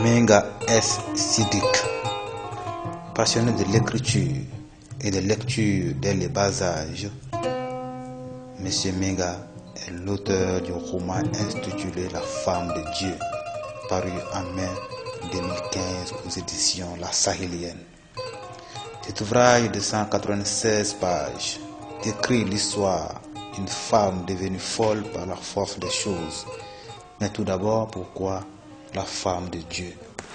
Menga S. Siddiq, passionné de l'écriture et de lecture dès le bas âge, M. Menga est l'auteur du roman intitulé La femme de Dieu, paru en mai 2015 aux éditions La Sahélienne. Cet ouvrage de 196 pages décrit l'histoire d'une femme devenue folle par la force des choses. Mais tout d'abord, pourquoi la femme de Dieu?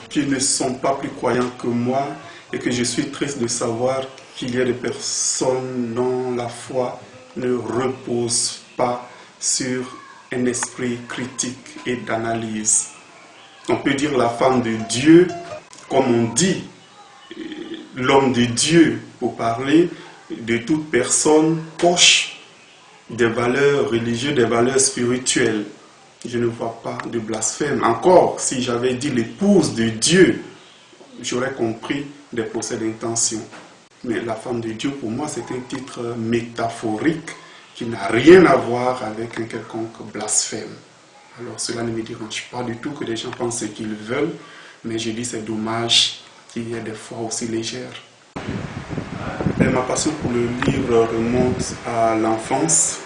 Qui ne sont pas plus croyants que moi et que je suis triste de savoir qu'il y a des personnes dont la foi ne repose pas sur un esprit critique et d'analyse. On peut dire la femme de Dieu, comme on dit l'homme de Dieu, pour parler de toute personne proche des valeurs religieuses, des valeurs spirituelles. Je ne vois pas de blasphème. Encore, si j'avais dit l'épouse de Dieu, j'aurais compris des procès d'intention. Mais la femme de Dieu, pour moi, c'est un titre métaphorique qui n'a rien à voir avec un quelconque blasphème. Alors cela ne me dérange pas du tout que les gens pensent ce qu'ils veulent, mais je dis c'est dommage qu'il y ait des fois aussi légères. Et ma passion pour le livre remonte à l'enfance.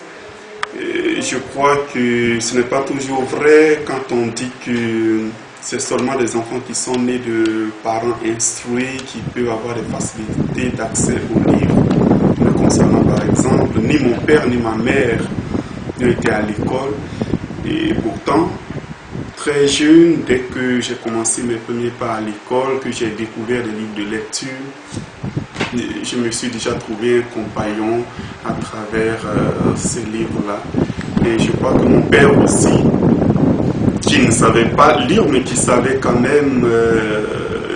Je crois que ce n'est pas toujours vrai quand on dit que c'est seulement des enfants qui sont nés de parents instruits qui peuvent avoir des facilités d'accès aux livres. Me concernant par exemple, ni mon père ni ma mère n'étaient à l'école et pourtant, très jeune, dès que j'ai commencé mes premiers pas à l'école, que j'ai découvert des livres de lecture, je me suis déjà trouvé un compagnon à travers ces livres-là. Et je crois que mon père aussi, qui ne savait pas lire, mais qui savait quand même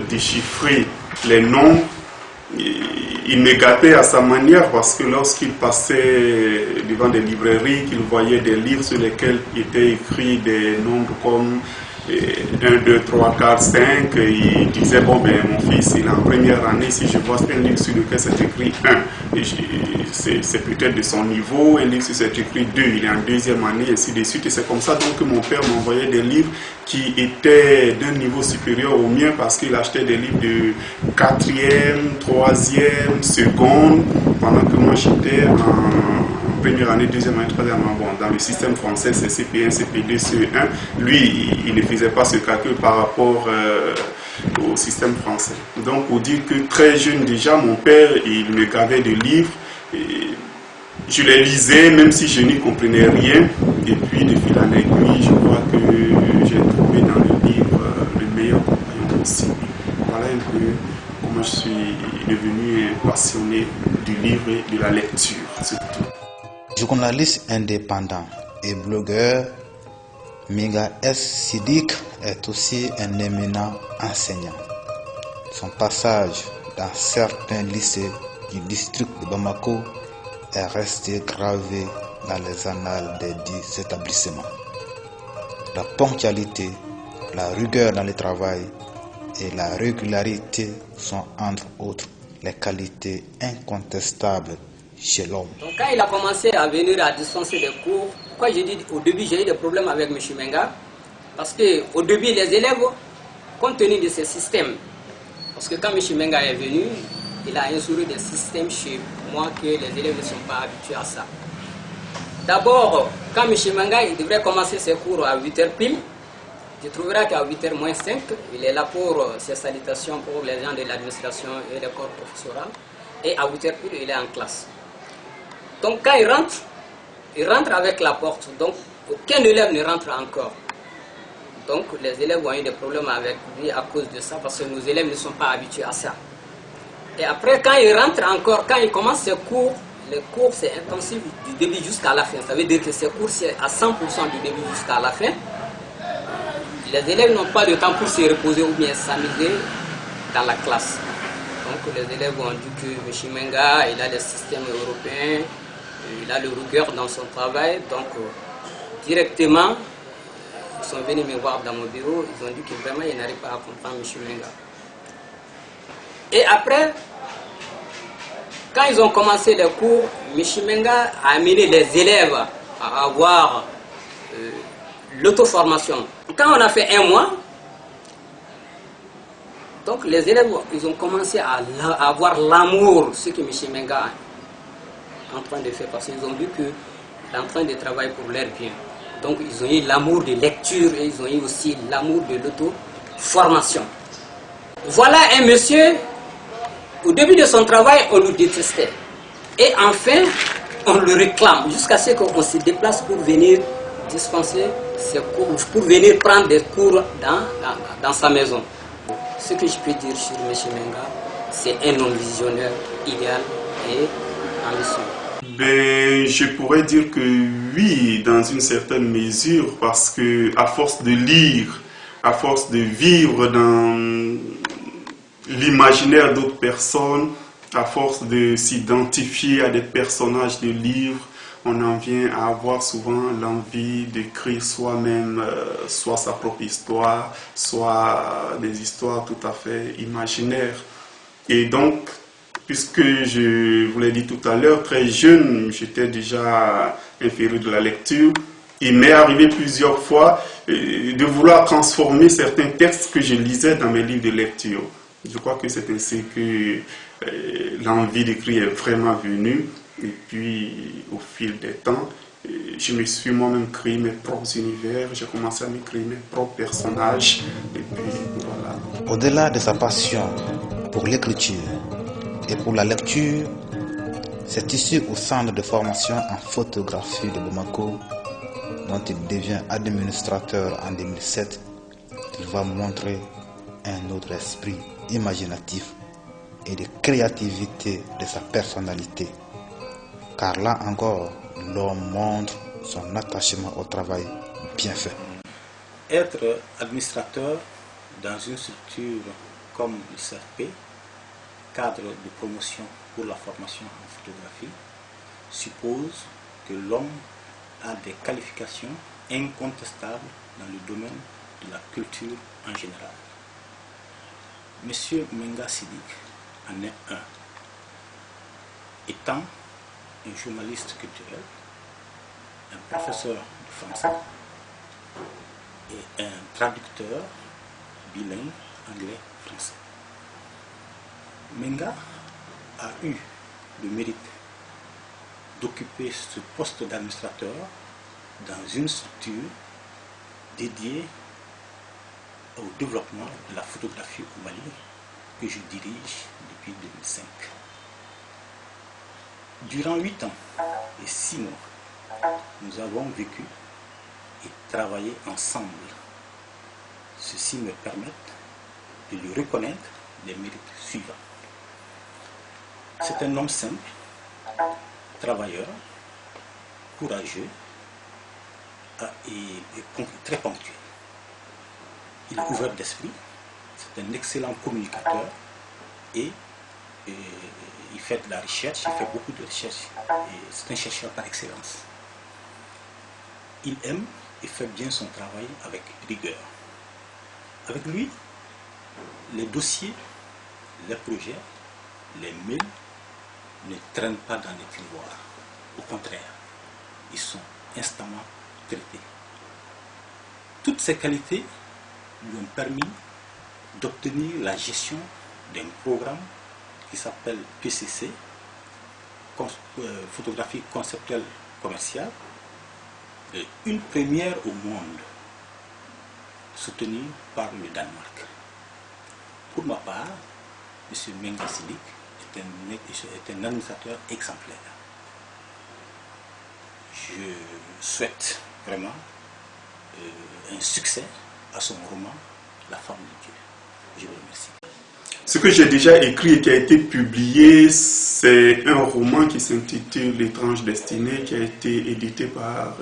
déchiffrer les noms, il me gâtait à sa manière parce que lorsqu'il passait devant des librairies, qu'il voyait des livres sur lesquels étaient écrits des nombres comme 1, 2, 3, 4, 5, il disait, bon ben mon fils, il est en première année, si je vois un livre sur lequel c'est écrit 1, c'est peut-être de son niveau, un livre sur c'est écrit 2, il est en deuxième année, ainsi de suite. Et c'est comme ça donc que mon père m'envoyait des livres qui étaient d'un niveau supérieur au mien parce qu'il achetait des livres de 4e, 3e, seconde, pendant que moi j'étais en première année, deuxième année, troisième année. Bon, dans le système français, c'est CP1, CP2, CE1. Lui, il ne faisait pas ce calcul par rapport au système français. Donc, pour dire que très jeune déjà, mon père, il me gavait de livres. Et je les lisais, même si je n'y comprenais rien. Et puis, de fil en aiguille, je crois que j'ai trouvé dans le livre le meilleur compagnon possible. Voilà un peu comment je suis devenu passionné du livre et de la lecture, surtout. Journaliste indépendant et blogueur, Menga S. Siddiq est aussi un éminent enseignant. Son passage dans certains lycées du district de Bamako est resté gravé dans les annales des dits établissements. La ponctualité, la rigueur dans le travail et la régularité sont entre autres les qualités incontestables chez l'homme. Donc quand il a commencé à venir à distancer des cours, pourquoi j'ai dit au début j'ai eu des problèmes avec M. Menga? Parce qu'au début les élèves, compte tenu de ce système, parce que quand M. Menga est venu, il a instauré des systèmes chez moi que les élèves ne sont pas habitués à ça. D'abord, quand M. Menga il devrait commencer ses cours à 8h pile, tu trouveras qu'à 8h moins 5, il est là pour ses salutations pour les gens de l'administration et le corps professoral, et à 8h pile, il est en classe. Donc quand il rentre avec la porte, donc aucun élève ne rentre encore. Donc les élèves ont eu des problèmes avec lui à cause de ça, parce que nos élèves ne sont pas habitués à ça. Et après quand il rentre encore, quand il commence ses cours, les cours c'est intensif du début jusqu'à la fin. Ça veut dire que ces cours c'est à 100% du début jusqu'à la fin. Les élèves n'ont pas de temps pour se reposer ou bien s'amuser dans la classe. Donc les élèves ont dit que M. Menga, il a les systèmes européens, il a le rigueur dans son travail, donc directement, ils sont venus me voir dans mon bureau, ils ont dit que vraiment ils n'arrivent pas à comprendre M. Menga. Et après, quand ils ont commencé les cours, M. Menga a amené les élèves à avoir l'auto-formation. Quand on a fait un mois, Donc les élèves, ils ont commencé à avoir l'amour, ce que M. Menga est en train de faire, parce qu'ils ont vu qu'il est en train de travailler pour leur bien. Donc ils ont eu l'amour de lecture et ils ont eu aussi l'amour de l'auto-formation. Voilà un monsieur, au début de son travail, on le détestait. Et enfin, on le réclame jusqu'à ce qu'on se déplace pour venir dispenser ses cours, pour venir prendre des cours dans sa maison. Ce que je peux dire sur M. Menga, c'est un homme visionnaire, idéal et ambitieux. Ben, je pourrais dire que oui, dans une certaine mesure, parce que à force de lire, à force de vivre dans l'imaginaire d'autres personnes, à force de s'identifier à des personnages de livres, on en vient à avoir souvent l'envie d'écrire soi-même, soit sa propre histoire, soit des histoires tout à fait imaginaires. Et donc, puisque je vous l'ai dit tout à l'heure, très jeune, j'étais déjà un féru de la lecture. Il m'est arrivé plusieurs fois de vouloir transformer certains textes que je lisais dans mes livres de lecture. Je crois que c'est ainsi que l'envie d'écrire est vraiment venue. Et puis, au fil des temps, je me suis moi-même créé mes propres univers, j'ai commencé à m'écrire mes propres personnages. Et puis, voilà. Au-delà de sa passion pour l'écriture et pour la lecture, c'est ici au centre de formation en photographie de Bamako, dont il devient administrateur en 2007, qu'il va montrer un autre esprit imaginatif et de créativité de sa personnalité. Car là encore, l'homme montre son attachement au travail bien fait. Être administrateur dans une structure comme le CFP, cadre de promotion pour la formation en photographie, suppose que l'homme a des qualifications incontestables dans le domaine de la culture en général. Monsieur Menga Sidik en est un. Étant un journaliste culturel, un professeur de français et un traducteur bilingue anglais-français. Menga a eu le mérite d'occuper ce poste d'administrateur dans une structure dédiée au développement de la photographie au Mali que je dirige depuis 2005. Durant 8 ans et 6 mois, nous avons vécu et travaillé ensemble. Ceci me permet de lui reconnaître les mérites suivants. C'est un homme simple, travailleur, courageux et très ponctuel. Il est ouvert d'esprit, c'est un excellent communicateur et il fait de la recherche, il fait beaucoup de recherche et c'est un chercheur par excellence. Il aime et fait bien son travail avec rigueur. Avec lui, les dossiers, les projets, les mails ne traînent pas dans les tiroirs. Au contraire, ils sont instamment traités. Toutes ces qualités lui ont permis d'obtenir la gestion d'un programme qui s'appelle PCC, photographie conceptuelle commerciale, une première au monde, soutenue par le Danemark. Pour ma part, M. Menga Sidik est un administrateur exemplaire. Je souhaite vraiment un succès à son roman La femme de Dieu. Je vous remercie. Ce que j'ai déjà écrit et qui a été publié, c'est un roman qui s'intitule L'étrange destinée, qui a été édité par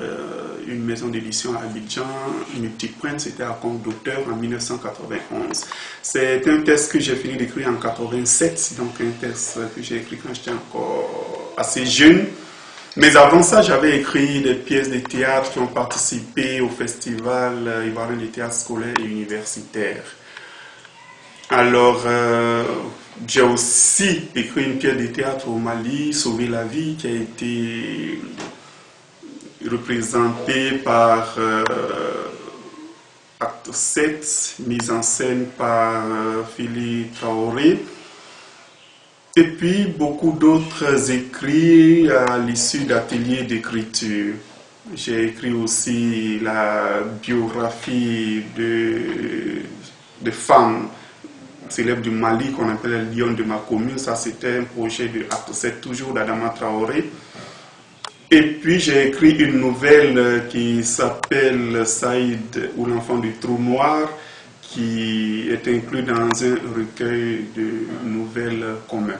une maison d'édition à Abidjan, Multiprint, c'était à compte d'auteur en 1991. C'est un texte que j'ai fini d'écrire en 87, donc un texte que j'ai écrit quand j'étais encore assez jeune. Mais avant ça, j'avais écrit des pièces de théâtre qui ont participé au festival ivoirien de théâtre scolaire et universitaire. Alors, j'ai aussi écrit une pièce de théâtre au Mali, Sauver la vie, qui a été représentée par acte 7, mise en scène par Philippe Traoré. Et puis beaucoup d'autres écrits à l'issue d'ateliers d'écriture. J'ai écrit aussi la biographie de femmes célèbres du Mali qu'on appelle le lion de ma commune. Ça, c'était un projet de acte 7, toujours d'Adama Traoré. Et puis j'ai écrit une nouvelle qui s'appelle Saïd ou l'enfant du trou noir, qui est inclus dans un recueil de nouvelles communs.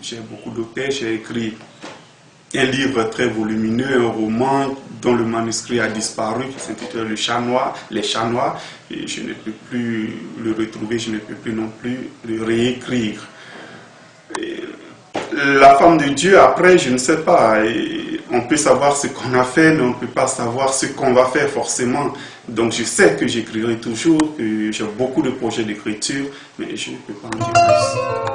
J'ai beaucoup d'auteurs, j'ai écrit un livre très volumineux, un roman dont le manuscrit a disparu, qui s'intitule Les Chats Noirs, et je ne peux plus le retrouver, je ne peux plus non plus le réécrire. Et la femme de Dieu, après, je ne sais pas, on peut savoir ce qu'on a fait, mais on ne peut pas savoir ce qu'on va faire forcément. Donc je sais que j'écrirai toujours, que j'ai beaucoup de projets d'écriture, mais je ne peux pas en dire plus.